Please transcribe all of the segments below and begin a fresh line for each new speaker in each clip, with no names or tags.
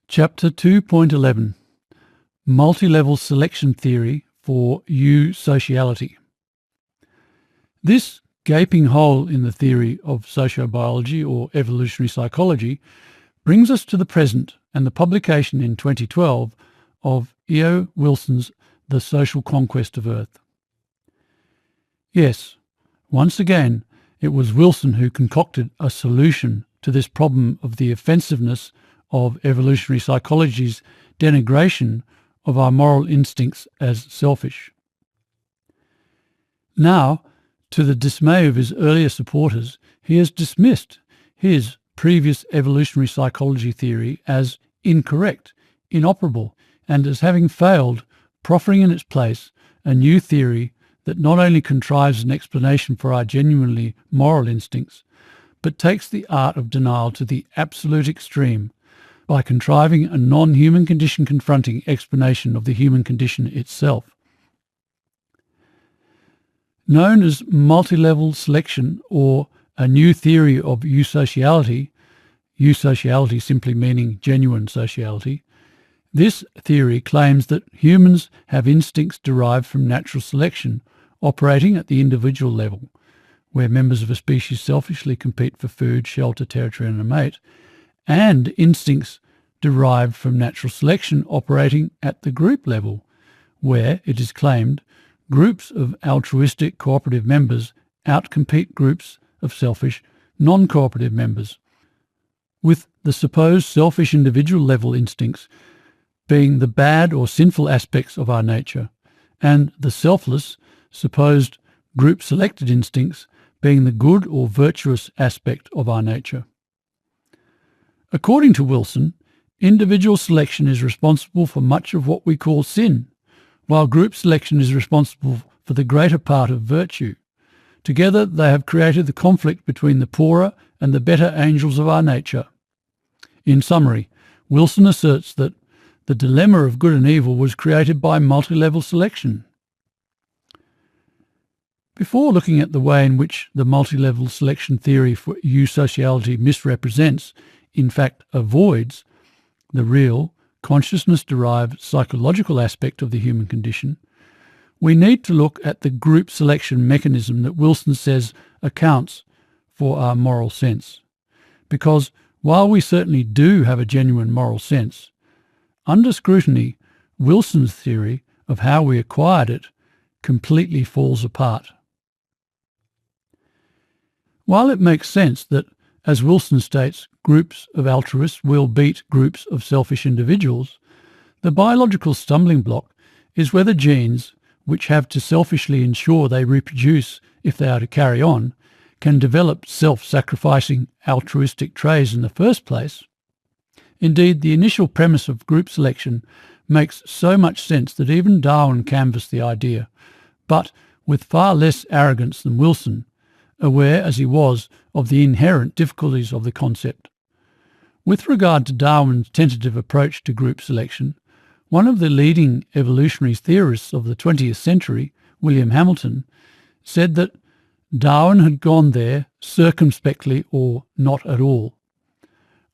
Chapter 2.11 Multilevel Selection Theory for eusociality. This gaping hole in the theory of sociobiology or evolutionary psychology brings us to the present and the publication in 2012 of E.O. Wilson's The Social Conquest of Earth. Yes, once again, it was Wilson who concocted a solution to this problem of the offensiveness of evolutionary psychology's denigration of our moral instincts as selfish. Now, to the dismay of his earlier supporters, he has dismissed his previous evolutionary psychology theory as incorrect, inoperable, and as having failed, proffering in its place a new theory that not only contrives an explanation for our genuinely moral instincts, but takes the art of denial to the absolute extreme by contriving a non-human condition confronting explanation of the human condition itself. Known as multilevel selection or a new theory of eusociality, eusociality simply meaning genuine sociality, this theory claims that humans have instincts derived from natural selection operating at the individual level, where members of a species selfishly compete for food, shelter, territory and a mate, and instincts derived from natural selection operating at the group level, where, it is claimed, groups of altruistic cooperative members outcompete groups of selfish non-cooperative members, with the supposed selfish individual level instincts being the bad or sinful aspects of our nature, and the selfless, supposed group-selected instincts being the good or virtuous aspect of our nature. According to Wilson, individual selection is responsible for much of what we call sin, while group selection is responsible for the greater part of virtue. Together they have created the conflict between the poorer and the better angels of our nature. In summary, Wilson asserts that the dilemma of good and evil was created by multilevel selection. Before looking at the way in which the multilevel selection theory for eusociality misrepresents, in fact avoids, the real, consciousness-derived psychological aspect of the human condition, we need to look at the group selection mechanism that Wilson says accounts for our moral sense. Because while we certainly do have a genuine moral sense, under scrutiny, Wilson's theory of how we acquired it completely falls apart. While it makes sense that, as Wilson states, groups of altruists will beat groups of selfish individuals, the biological stumbling block is whether genes, which have to selfishly ensure they reproduce if they are to carry on, can develop self-sacrificing altruistic traits in the first place. Indeed, the initial premise of group selection makes so much sense that even Darwin canvassed the idea, but with far less arrogance than Wilson, aware as he was of the inherent difficulties of the concept. With regard to Darwin's tentative approach to group selection, one of the leading evolutionary theorists of the 20th century, William Hamilton, said that Darwin had gone there circumspectly or not at all.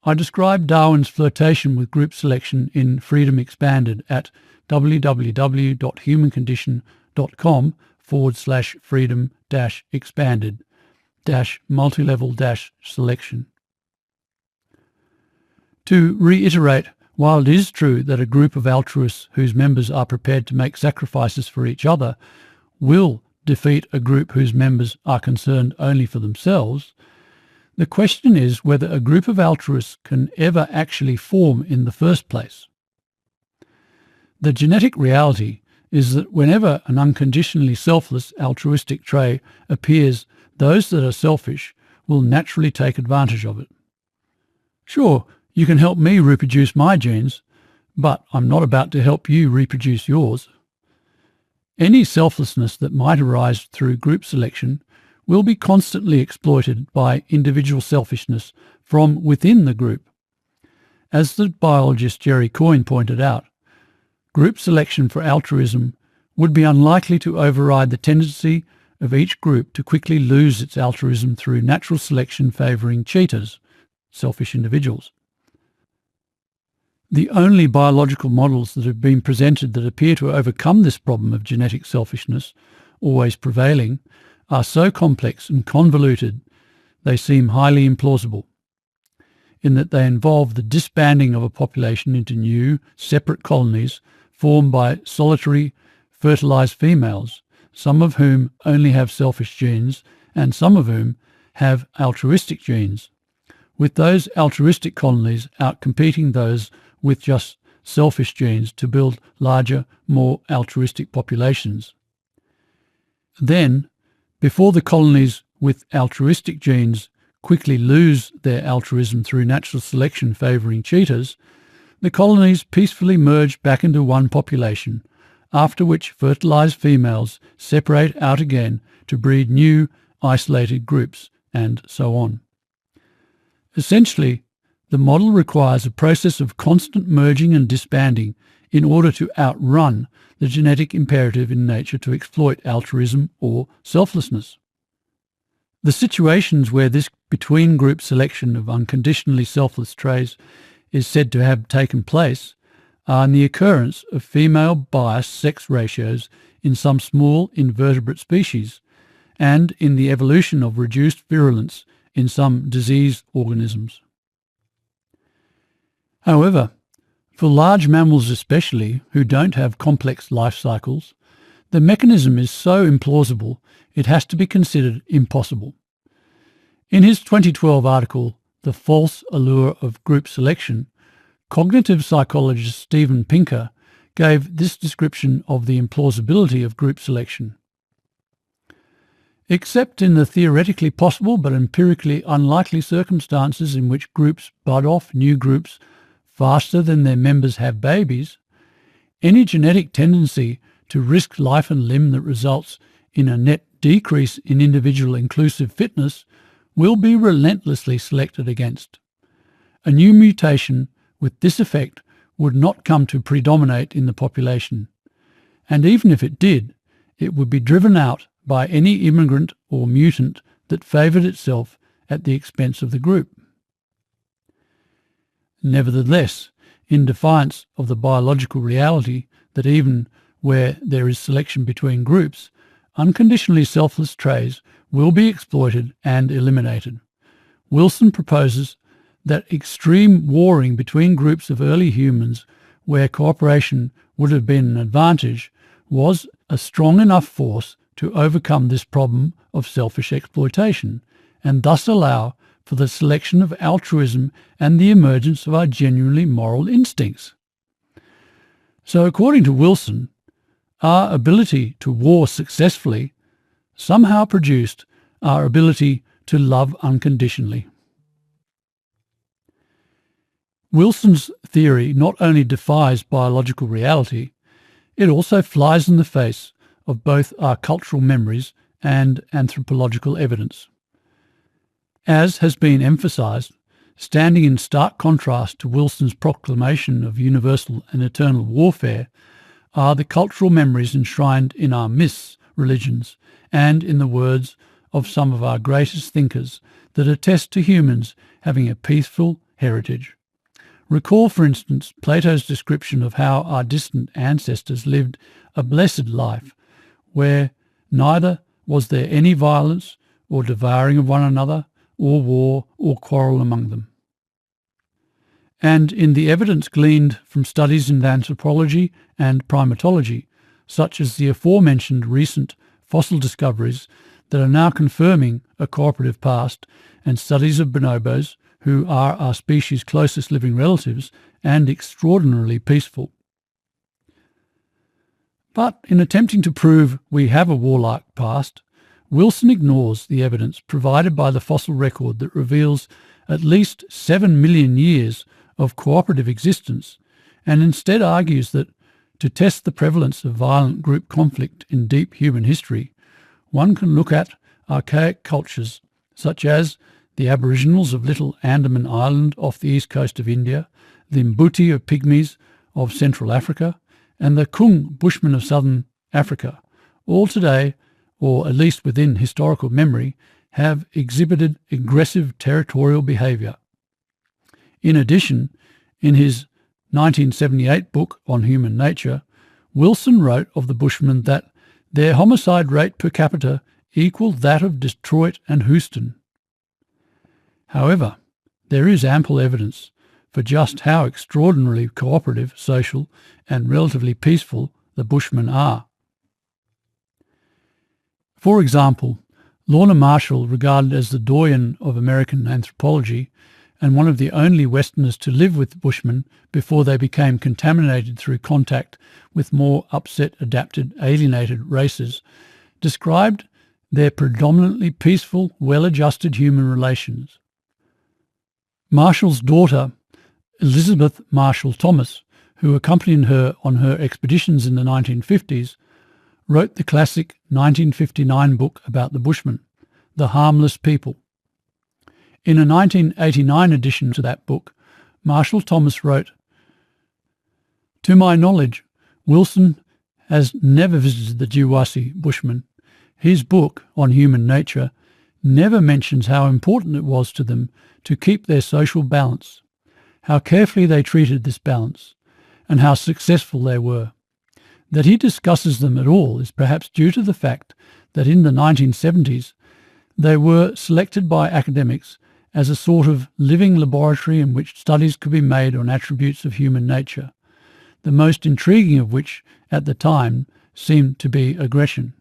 I described Darwin's flirtation with group selection in Freedom Expanded at www.humancondition.com/freedom-expanded-multilevel-selection. To reiterate, while it is true that a group of altruists whose members are prepared to make sacrifices for each other will defeat a group whose members are concerned only for themselves, the question is whether a group of altruists can ever actually form in the first place. The genetic reality is that whenever an unconditionally selfless altruistic trait appears, those that are selfish will naturally take advantage of it. Sure, you can help me reproduce my genes, but I'm not about to help you reproduce yours. Any selflessness that might arise through group selection will be constantly exploited by individual selfishness from within the group. As the biologist Jerry Coyne pointed out, group selection for altruism would be unlikely to override the tendency of each group to quickly lose its altruism through natural selection favouring cheaters, selfish individuals. The only biological models that have been presented that appear to overcome this problem of genetic selfishness, always prevailing, are so complex and convoluted they seem highly implausible, in that they involve the disbanding of a population into new, separate colonies formed by solitary, fertilized females, some of whom only have selfish genes and some of whom have altruistic genes, with those altruistic colonies outcompeting those with just selfish genes to build larger, more altruistic populations. Then, before the colonies with altruistic genes quickly lose their altruism through natural selection favouring cheaters, the colonies peacefully merge back into one population, after which fertilised females separate out again to breed new, isolated groups, and so on. Essentially, the model requires a process of constant merging and disbanding in order to outrun the genetic imperative in nature to exploit altruism or selflessness. The situations where this between-group selection of unconditionally selfless traits is said to have taken place are in the occurrence of female-biased sex ratios in some small invertebrate species and in the evolution of reduced virulence in some disease organisms. However, for large mammals especially, who don't have complex life cycles, the mechanism is so implausible it has to be considered impossible. In his 2012 article, The False Allure of Group Selection, cognitive psychologist Steven Pinker gave this description of the implausibility of group selection. Except in the theoretically possible but empirically unlikely circumstances in which groups bud off new groups faster than their members have babies, any genetic tendency to risk life and limb that results in a net decrease in individual inclusive fitness will be relentlessly selected against. A new mutation with this effect would not come to predominate in the population, and even if it did, it would be driven out by any immigrant or mutant that favoured itself at the expense of the group. Nevertheless, in defiance of the biological reality that even where there is selection between groups, unconditionally selfless traits will be exploited and eliminated, Wilson proposes that extreme warring between groups of early humans where cooperation would have been an advantage was a strong enough force to overcome this problem of selfish exploitation and thus allow for the selection of altruism and the emergence of our genuinely moral instincts. So according to Wilson, our ability to war successfully somehow produced our ability to love unconditionally. Wilson's theory not only defies biological reality, it also flies in the face of both our cultural memories and anthropological evidence. As has been emphasised, standing in stark contrast to Wilson's proclamation of universal and eternal warfare are the cultural memories enshrined in our myths, religions, and in the words of some of our greatest thinkers that attest to humans having a peaceful heritage. Recall, for instance, Plato's description of how our distant ancestors lived a blessed life, where neither was there any violence or devouring of one another, or war or quarrel among them. And in the evidence gleaned from studies in anthropology and primatology, such as the aforementioned recent fossil discoveries that are now confirming a cooperative past, and studies of bonobos, who are our species' closest living relatives and extraordinarily peaceful. But in attempting to prove we have a warlike past, Wilson ignores the evidence provided by the fossil record that reveals at least 7 million years of cooperative existence, and instead argues that to test the prevalence of violent group conflict in deep human history, one can look at archaic cultures such as the Aboriginals of Little Andaman Island off the east coast of India, the Mbuti of Pygmies of Central Africa, and the Kung Bushmen of Southern Africa, all today, or at least within historical memory, have exhibited aggressive territorial behaviour. In addition, in his 1978 book on human nature, Wilson wrote of the Bushmen that their homicide rate per capita equaled that of Detroit and Houston. However, there is ample evidence for just how extraordinarily cooperative, social, and relatively peaceful the Bushmen are. For example, Lorna Marshall, regarded as the doyen of American anthropology and one of the only Westerners to live with Bushmen before they became contaminated through contact with more upset, adapted, alienated races, described their predominantly peaceful, well-adjusted human relations. Marshall's daughter, Elizabeth Marshall Thomas, who accompanied her on her expeditions in the 1950s, wrote the classic 1959 book about the Bushmen, The Harmless People. In a 1989 edition to that book, Marshall Thomas wrote, "To my knowledge, Wilson has never visited the Jiwasi Bushmen. His book on human nature never mentions how important it was to them to keep their social balance, how carefully they treated this balance, and how successful they were. That he discusses them at all is perhaps due to the fact that in the 1970s they were selected by academics as a sort of living laboratory in which studies could be made on attributes of human nature, the most intriguing of which at the time seemed to be aggression."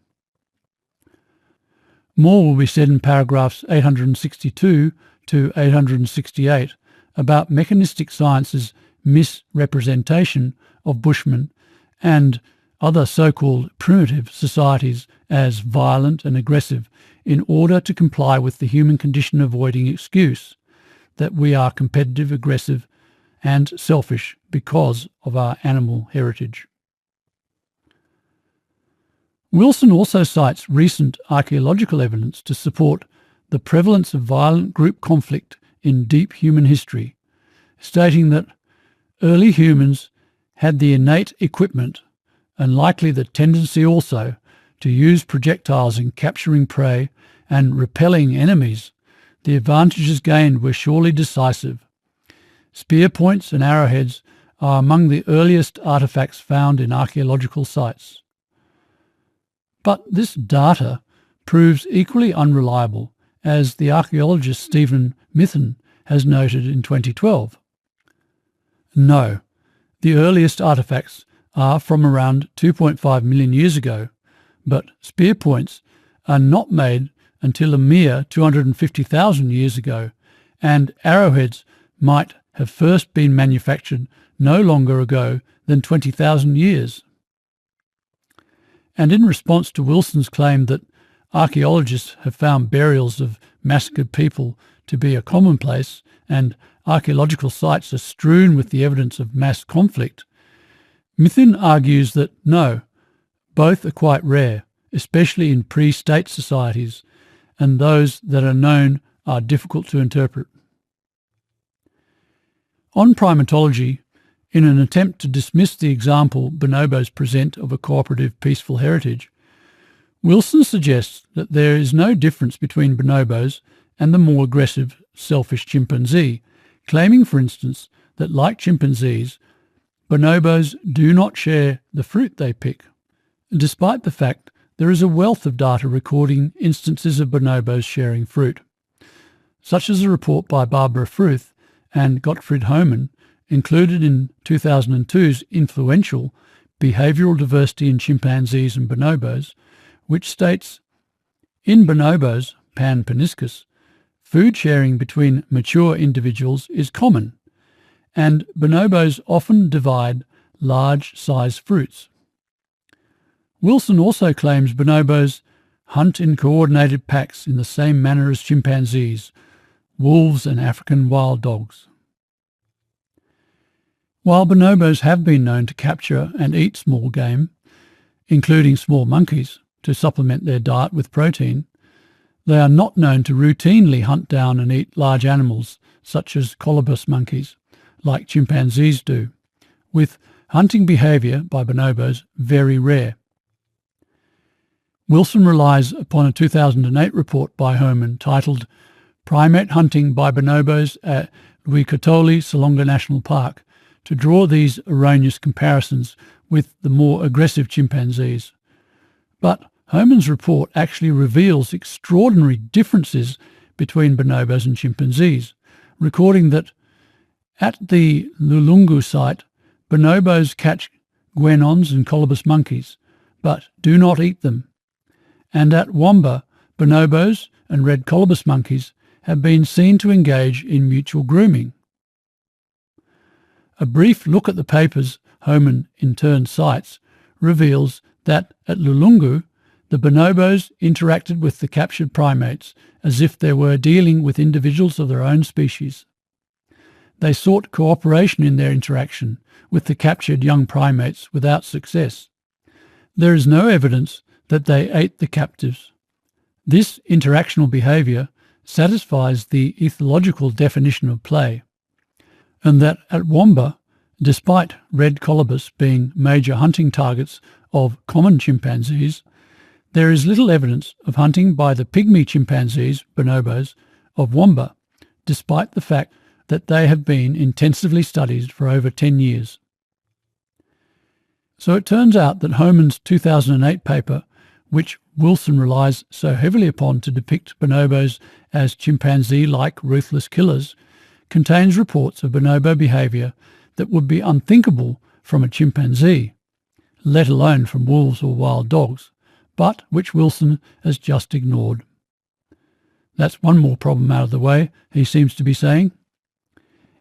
More will be said in paragraphs 862 to 868 about mechanistic science's misrepresentation of Bushmen and other so-called primitive societies as violent and aggressive in order to comply with the human condition avoiding excuse that we are competitive, aggressive and selfish because of our animal heritage. Wilson also cites recent archaeological evidence to support the prevalence of violent group conflict in deep human history, stating that early humans had the innate equipment and likely the tendency also to use projectiles in capturing prey and repelling enemies. The advantages gained were surely decisive. Spear points and arrowheads are among the earliest artefacts found in archaeological sites. But this data proves equally unreliable, as the archaeologist Stephen Mithen has noted in 2012. No, the earliest artefacts are from around 2.5 million years ago, but spear points are not made until a mere 250,000 years ago, and arrowheads might have first been manufactured no longer ago than 20,000 years. And in response to Wilson's claim that archaeologists have found burials of massacred people to be a commonplace and archaeological sites are strewn with the evidence of mass conflict, Mithen argues that no, both are quite rare, especially in pre-state societies, and those that are known are difficult to interpret. On primatology, in an attempt to dismiss the example bonobos present of a cooperative, peaceful heritage, Wilson suggests that there is no difference between bonobos and the more aggressive, selfish chimpanzee, claiming, for instance, that like chimpanzees, bonobos do not share the fruit they pick, despite the fact there is a wealth of data recording instances of bonobos sharing fruit, such as a report by Barbara Fruth and Gottfried Hohmann, included in 2002's influential Behavioral Diversity in Chimpanzees and Bonobos, which states, in bonobos, Pan paniscus, food sharing between mature individuals is common, and bonobos often divide large-sized fruits. Wilson also claims bonobos hunt in coordinated packs in the same manner as chimpanzees, wolves and African wild dogs. While bonobos have been known to capture and eat small game, including small monkeys, to supplement their diet with protein, they are not known to routinely hunt down and eat large animals such as colobus monkeys, like chimpanzees do, with hunting behaviour by bonobos very rare. Wilson relies upon a 2008 report by Hohmann titled Primate Hunting by Bonobos at Luikotoli Salonga National Park to draw these erroneous comparisons with the more aggressive chimpanzees. But Hohmann's report actually reveals extraordinary differences between bonobos and chimpanzees, recording that at the Lulungu site, bonobos catch guenons and colobus monkeys, but do not eat them. And at Wamba, bonobos and red colobus monkeys have been seen to engage in mutual grooming. A brief look at the papers Hohmann in turn cites reveals that at Lulungu, the bonobos interacted with the captured primates as if they were dealing with individuals of their own species. They sought cooperation in their interaction with the captured young primates without success. There is no evidence that they ate the captives. This interactional behaviour satisfies the ethological definition of play, and that at Wamba, despite red colobus being major hunting targets of common chimpanzees, there is little evidence of hunting by the pygmy chimpanzees, bonobos, of Wamba, despite the fact that they have been intensively studied for over 10 years. So it turns out that Hohmann's 2008 paper, which Wilson relies so heavily upon to depict bonobos as chimpanzee-like ruthless killers, contains reports of bonobo behaviour that would be unthinkable from a chimpanzee, let alone from wolves or wild dogs, but which Wilson has just ignored. That's one more problem out of the way, he seems to be saying.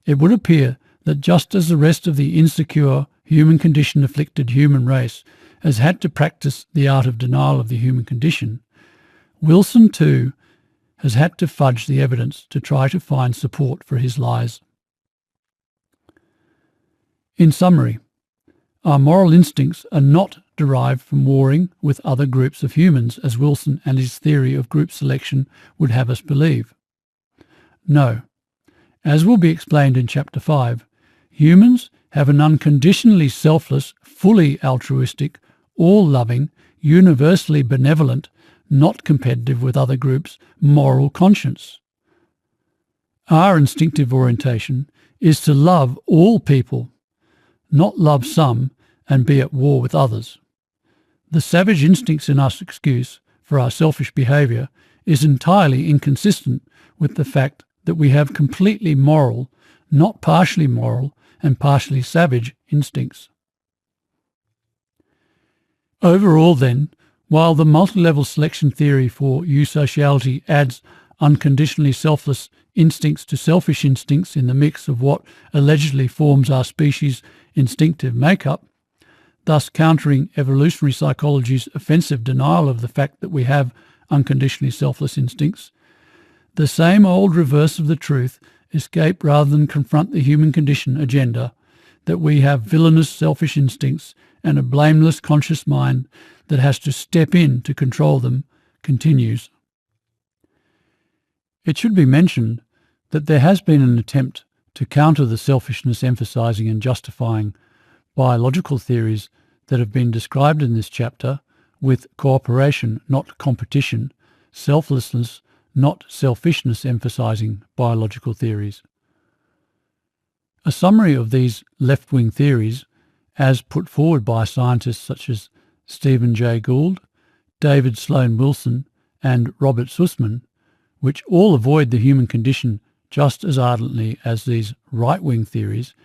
It would appear that just as the rest of the insecure, human condition-afflicted human race has had to practice the art of denial of the human condition, Wilson too has had to fudge the evidence to try to find support for his lies. In summary, our moral instincts are not derived from warring with other groups of humans, as Wilson and his theory of group selection would have us believe. No. As will be explained in Chapter 5, humans have an unconditionally selfless, fully altruistic, all-loving, universally benevolent, not competitive with other groups, moral conscience. Our instinctive orientation is to love all people, not love some and be at war with others. The savage instincts in us excuse for our selfish behaviour is entirely inconsistent with the fact that we have completely moral, not partially moral and partially savage instincts. Overall then, while the multilevel selection theory for eusociality adds unconditionally selfless instincts to selfish instincts in the mix of what allegedly forms our species' instinctive makeup, thus countering evolutionary psychology's offensive denial of the fact that we have unconditionally selfless instincts, the same old reverse of the truth escape rather than confront the human condition agenda that we have villainous selfish instincts and a blameless conscious mind that has to step in to control them continues. It should be mentioned that there has been an attempt to counter the selfishness emphasizing and justifying biological theories that have been described in this chapter with cooperation, not competition, selflessness, not selfishness emphasizing biological theories. A summary of these left-wing theories, as put forward by scientists such as Stephen Jay Gould, David Sloan Wilson and Robert Sussman, which all avoid the human condition just as ardently as these right-wing theories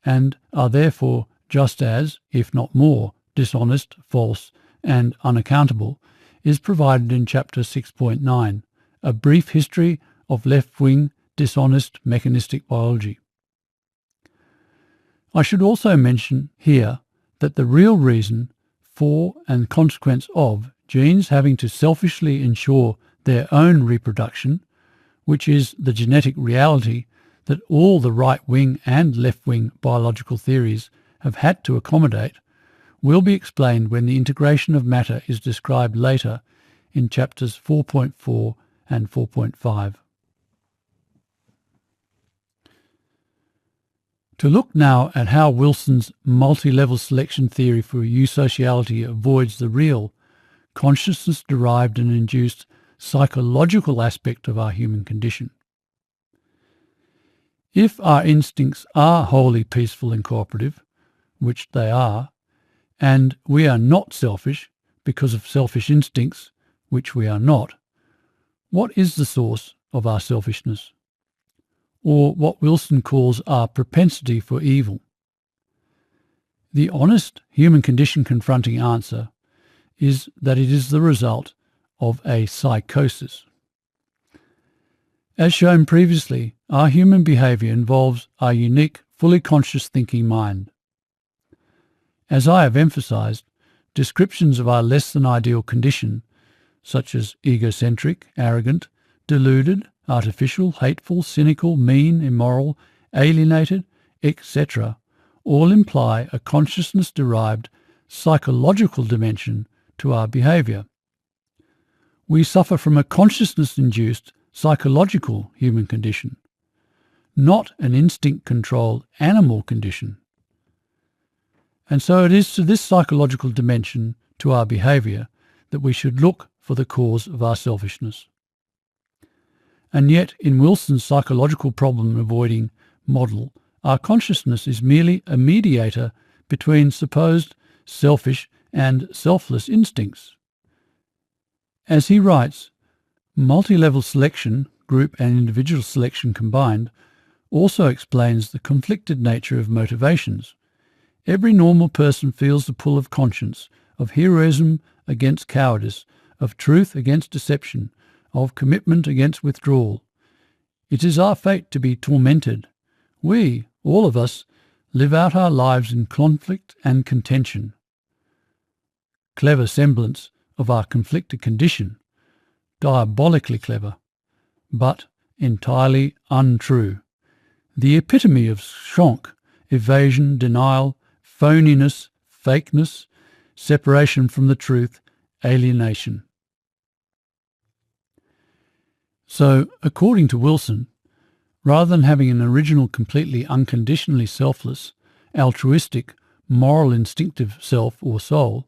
and are therefore just as, if not more, dishonest, false and unaccountable, is provided in Chapter 6.9, A Brief History of Left-Wing Dishonest Mechanistic Biology. I should also mention here that the real reason for and consequence of genes having to selfishly ensure their own reproduction, which is the genetic reality that all the right-wing and left-wing biological theories have had to accommodate, will be explained when the integration of matter is described later in chapters 4.4 and 4.5. To look now at how Wilson's multi-level selection theory for eusociality avoids the real, consciousness-derived and induced psychological aspect of our human condition. If our instincts are wholly peaceful and cooperative, which they are, and we are not selfish because of selfish instincts, which we are not, what is the source of our selfishness? Or what Wilson calls our propensity for evil? The honest human condition confronting answer is that it is the result of a psychosis. As shown previously, our human behaviour involves our unique, fully conscious thinking mind. As I have emphasised, descriptions of our less than ideal condition, such as egocentric, arrogant, deluded, artificial, hateful, cynical, mean, immoral, alienated, etc., all imply a consciousness-derived psychological dimension to our behaviour. We suffer from a consciousness-induced psychological human condition, not an instinct-controlled animal condition. And so it is to this psychological dimension to our behaviour that we should look for the cause of our selfishness. And yet, in Wilson's psychological problem-avoiding model, our consciousness is merely a mediator between supposed selfish and selfless instincts. As he writes, multilevel selection, group and individual selection combined, also explains the conflicted nature of motivations. Every normal person feels the pull of conscience, of heroism against cowardice, of truth against deception, of commitment against withdrawal. It is our fate to be tormented. We, all of us, live out our lives in conflict and contention. Clever semblance of our conflicted condition, diabolically clever, but entirely untrue. The epitome of schonk, evasion, denial, phoniness, fakeness, separation from the truth, alienation. So, according to Wilson, rather than having an original, completely unconditionally selfless, altruistic, moral, instinctive self or soul,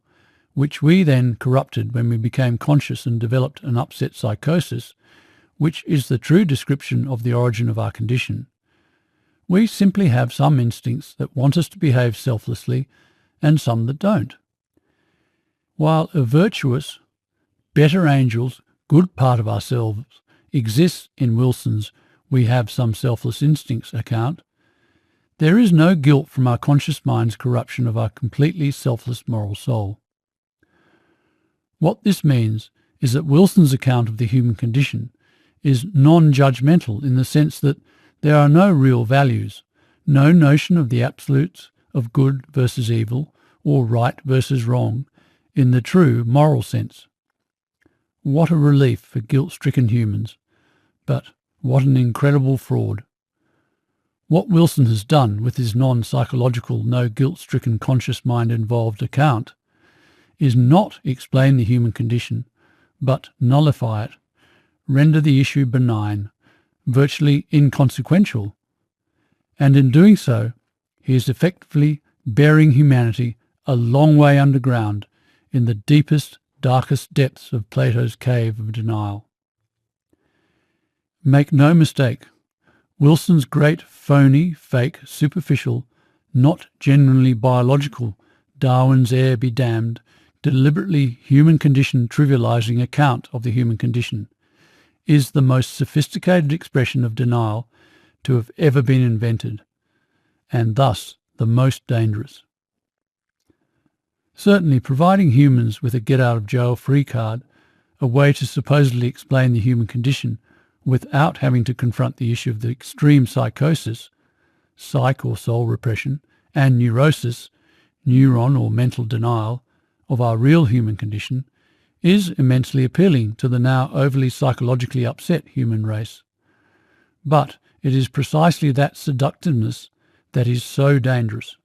which we then corrupted when we became conscious and developed an upset psychosis, which is the true description of the origin of our condition, we simply have some instincts that want us to behave selflessly and some that don't. While a virtuous, better angels, good part of ourselves exists in Wilson's "we have some selfless instincts" account, there is no guilt from our conscious mind's corruption of our completely selfless moral soul. What this means is that Wilson's account of the human condition is non-judgmental in the sense that there are no real values, no notion of the absolutes of good versus evil or right versus wrong in the true moral sense. What a relief for guilt-stricken humans, but what an incredible fraud. What Wilson has done with his non-psychological, no guilt-stricken conscious mind-involved account is not explain the human condition, but nullify it, render the issue benign, virtually inconsequential, and in doing so he is effectively bearing humanity a long way underground in the deepest, darkest depths of Plato's cave of denial. Make no mistake, Wilson's great phony, fake, superficial, not genuinely biological, Darwin's heir be damned, deliberately human condition trivializing account of the human condition is the most sophisticated expression of denial to have ever been invented, and thus the most dangerous. Certainly, providing humans with a get-out-of-jail-free card, a way to supposedly explain the human condition without having to confront the issue of the extreme psychosis, psych or soul repression, and neurosis, neuron or mental denial, of our real human condition, is immensely appealing to the now overly psychologically upset human race. But it is precisely that seductiveness that is so dangerous.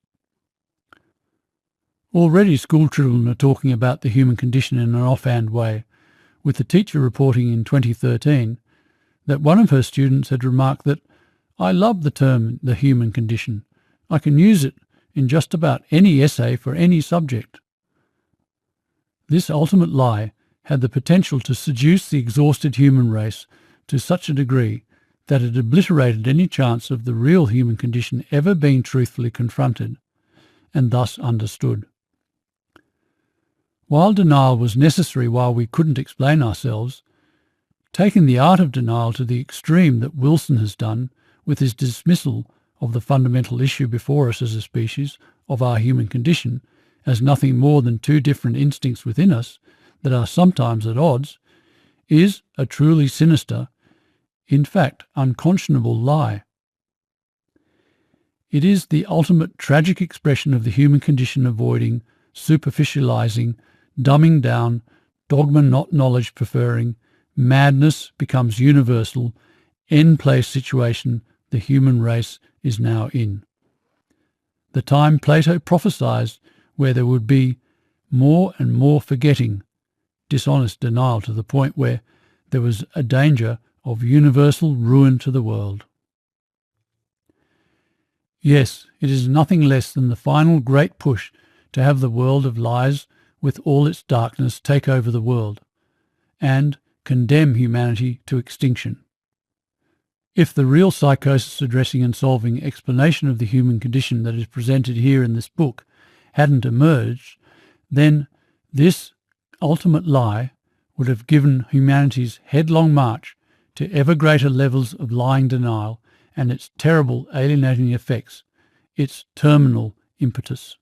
Already school children are talking about the human condition in an offhand way, with the teacher reporting in 2013 that one of her students had remarked that, "I love the term the human condition. I can use it in just about any essay for any subject." This ultimate lie had the potential to seduce the exhausted human race to such a degree that it obliterated any chance of the real human condition ever being truthfully confronted, and thus understood. While denial was necessary while we couldn't explain ourselves, taking the art of denial to the extreme that Wilson has done with his dismissal of the fundamental issue before us as a species, of our human condition, as nothing more than two different instincts within us that are sometimes at odds, is a truly sinister, in fact unconscionable lie. It is the ultimate tragic expression of the human condition avoiding, superficializing, dumbing down, dogma not knowledge preferring, madness becomes universal, end-place situation the human race is now in. The time Plato prophesied where there would be more and more forgetting, dishonest denial to the point where there was a danger of universal ruin to the world. Yes, it is nothing less than the final great push to have the world of lies with all its darkness take over the world and condemn humanity to extinction. If the real psychosis addressing and solving explanation of the human condition that is presented here in this book hadn't emerged, then this ultimate lie would have given humanity's headlong march to ever greater levels of lying denial and its terrible alienating effects, its terminal impetus.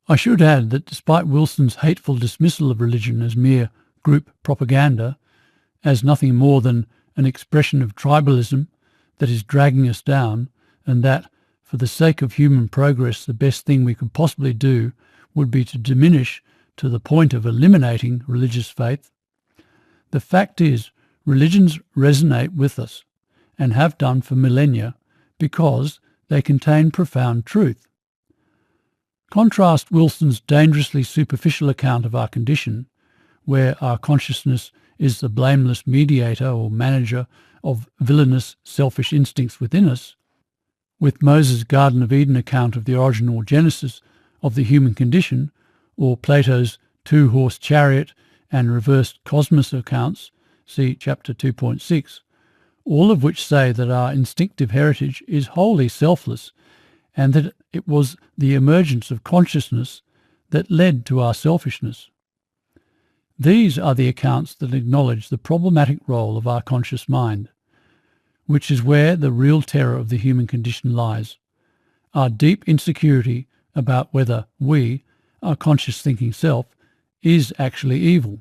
I should add that despite Wilson's hateful dismissal of religion as mere group propaganda, as nothing more than an expression of tribalism that is dragging us down, and that, for the sake of human progress, the best thing we could possibly do would be to diminish to the point of eliminating religious faith, the fact is religions resonate with us and have done for millennia because they contain profound truth. Contrast Wilson's dangerously superficial account of our condition, where our consciousness is the blameless mediator or manager of villainous, selfish instincts within us, with Moses' Garden of Eden account of the origin or genesis of the human condition, or Plato's two-horse chariot and reversed cosmos accounts, see chapter 2.6, all of which say that our instinctive heritage is wholly selfless and that it was the emergence of consciousness that led to our selfishness. These are the accounts that acknowledge the problematic role of our conscious mind, which is where the real terror of the human condition lies, our deep insecurity about whether we, our conscious thinking self, is actually evil.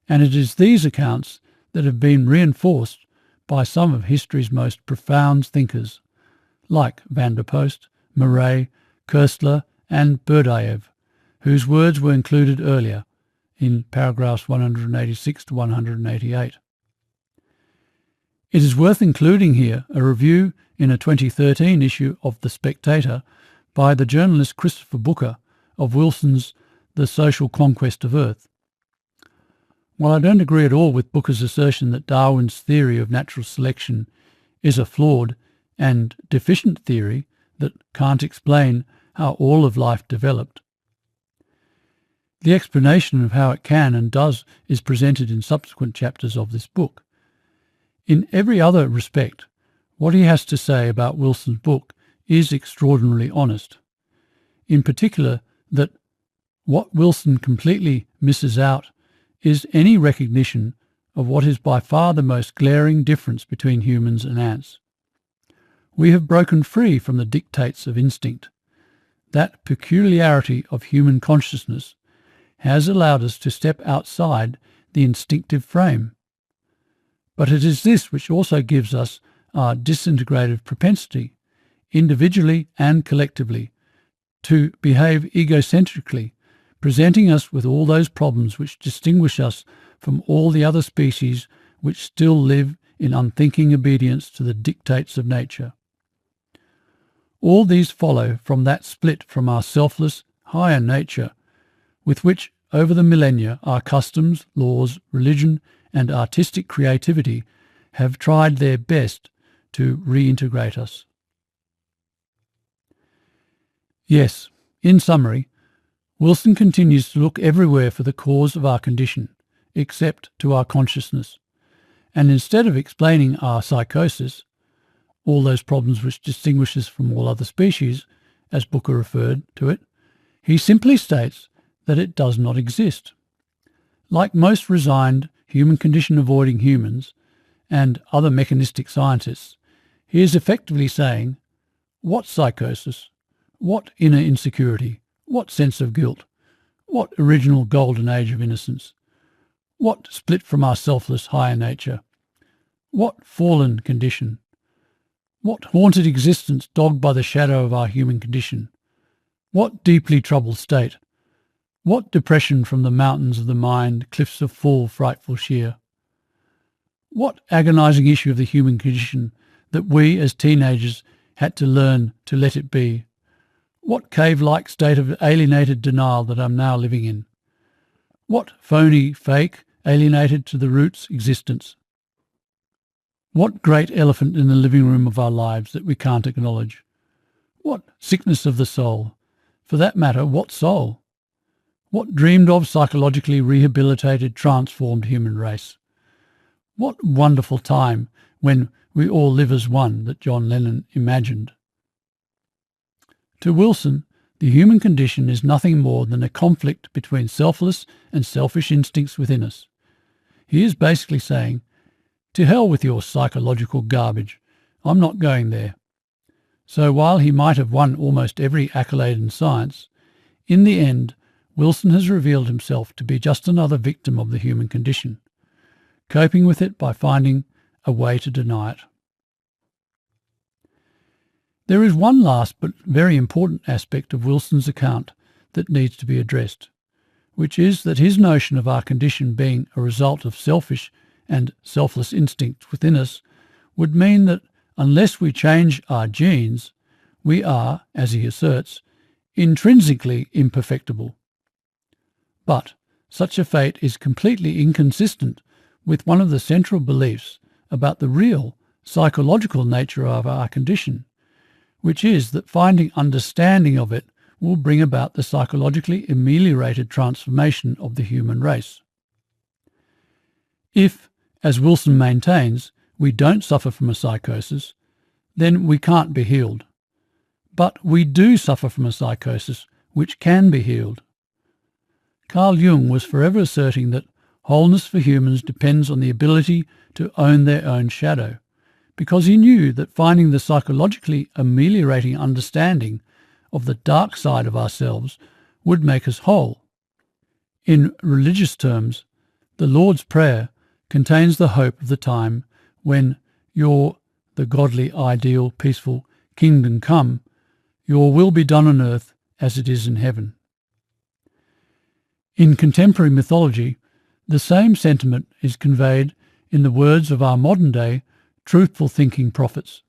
And it is these accounts that have been reinforced by some of history's most profound thinkers, like Van der Post, Murray, Koestler and Berdyaev, whose words were included earlier in paragraphs 186 to 188. It is worth including here a review in a 2013 issue of The Spectator by the journalist Christopher Booker of Wilson's The Social Conquest of Earth. While I don't agree at all with Booker's assertion that Darwin's theory of natural selection is a flawed and deficient theory that can't explain how all of life developed, the explanation of how it can and does is presented in subsequent chapters of this book. In every other respect, what he has to say about Wilson's book is extraordinarily honest. In particular, that what Wilson completely misses out is any recognition of what is by far the most glaring difference between humans and ants. We have broken free from the dictates of instinct. That peculiarity of human consciousness has allowed us to step outside the instinctive frame. But it is this which also gives us our disintegrative propensity, individually and collectively, to behave egocentrically, presenting us with all those problems which distinguish us from all the other species which still live in unthinking obedience to the dictates of nature. All these follow from that split from our selfless, higher nature, with which over the millennia our customs, laws, religion and artistic creativity have tried their best to reintegrate us. Yes, in summary, Wilson continues to look everywhere for the cause of our condition, except to our consciousness, And instead of explaining our psychosis, all those problems which distinguish us from all other species, as Booker referred to it, he simply states that it does not exist. Like most resigned, human condition avoiding humans and other mechanistic scientists, he is effectively saying, what psychosis? What inner insecurity? What sense of guilt? What original golden age of innocence? What split from our selfless higher nature? What fallen condition? What haunted existence dogged by the shadow of our human condition? What deeply troubled state? What depression from the mountains of the mind, cliffs of full, frightful sheer? What agonizing issue of the human condition that we as teenagers had to learn to let it be? What cave-like state of alienated denial that I'm now living in? What phony fake alienated to the roots existence? What great elephant in the living room of our lives that we can't acknowledge? What sickness of the soul? For that matter, what soul? What dreamed of psychologically rehabilitated, transformed human race? What wonderful time when we all live as one that John Lennon imagined. To Wilson, the human condition is nothing more than a conflict between selfless and selfish instincts within us. He is basically saying, to hell with your psychological garbage, I'm not going there. So while he might have won almost every accolade in science, in the end, Wilson has revealed himself to be just another victim of the human condition, coping with it by finding a way to deny it. There is one last but very important aspect of Wilson's account that needs to be addressed, which is that his notion of our condition being a result of selfish and selfless instincts within us would mean that unless we change our genes, we are, as he asserts, intrinsically imperfectible. But such a fate is completely inconsistent with one of the central beliefs about the real psychological nature of our condition, which is that finding understanding of it will bring about the psychologically ameliorated transformation of the human race. If, as Wilson maintains, we don't suffer from a psychosis, then we can't be healed. But we do suffer from a psychosis which can be healed. Carl Jung was forever asserting that wholeness for humans depends on the ability to own their own shadow, because he knew that finding the psychologically ameliorating understanding of the dark side of ourselves would make us whole. In religious terms, the Lord's Prayer contains the hope of the time when the godly, ideal, peaceful kingdom come, your will be done on earth as it is in heaven. In contemporary mythology, the same sentiment is conveyed in the words of our modern-day truthful thinking prophets.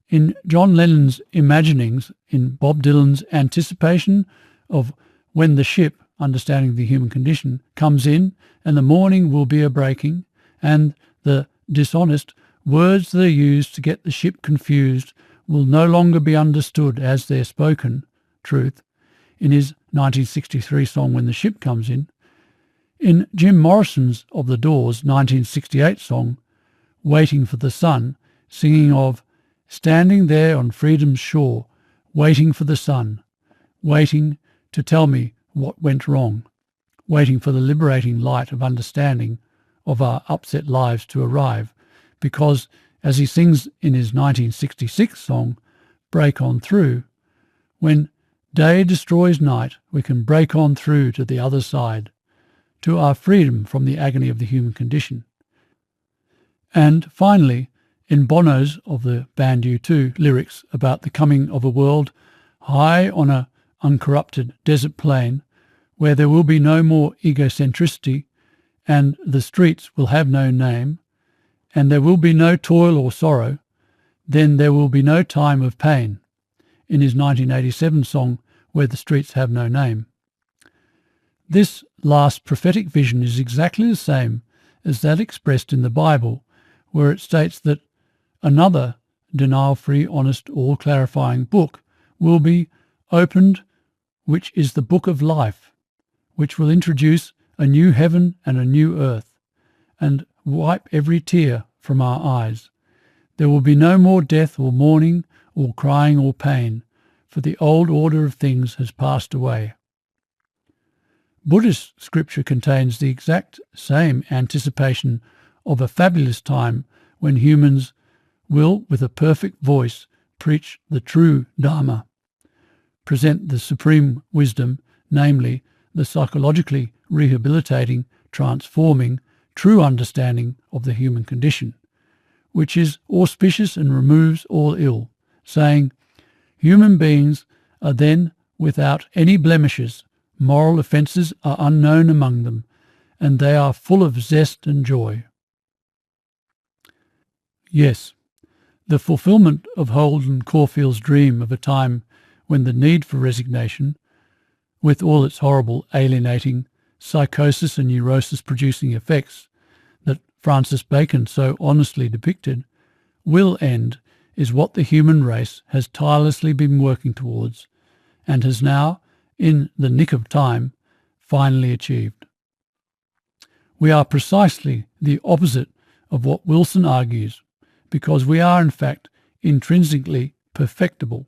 In John Lennon's imaginings, in Bob Dylan's anticipation of when the ship, understanding the human condition, comes in and the morning will be a breaking, and the dishonest words that are used to get the ship confused will no longer be understood as their spoken truth, in his 1963 song When the Ship Comes in Jim Morrison's of the Doors' 1968 song Waiting for the Sun, singing of standing there on freedom's shore, waiting for the sun, waiting to tell me what went wrong, waiting for the liberating light of understanding of our upset lives to arrive, because, as he sings in his 1966 song, Break On Through, when day destroys night, we can break on through to the other side, to our freedom from the agony of the human condition. And finally, in Bono's of the band U2 lyrics about the coming of a world high on a uncorrupted desert plain, where there will be no more egocentricity, and the streets will have no name, and there will be no toil or sorrow, then there will be no time of pain, in his 1987 song Where the Streets Have No Name. This last prophetic vision is exactly the same as that expressed in the Bible, where it states that another denial-free, honest, all-clarifying book will be opened, which is the book of life, which will introduce a new heaven and a new earth, and wipe every tear from our eyes. There will be no more death or mourning or crying or pain, for the old order of things has passed away. Buddhist scripture contains the exact same anticipation of a fabulous time when humans will, with a perfect voice, preach the true Dharma, present the supreme wisdom, namely the psychologically rehabilitating, transforming, true understanding of the human condition, which is auspicious and removes all ill, saying, human beings are then without any blemishes, moral offences are unknown among them, and they are full of zest and joy. Yes, the fulfilment of Holden Caulfield's dream of a time when the need for resignation, with all its horrible, alienating, psychosis and neurosis-producing effects that Francis Bacon so honestly depicted, will end, is what the human race has tirelessly been working towards, and has now, in the nick of time, finally achieved. We are precisely the opposite of what Wilson argues, because we are in fact intrinsically perfectible.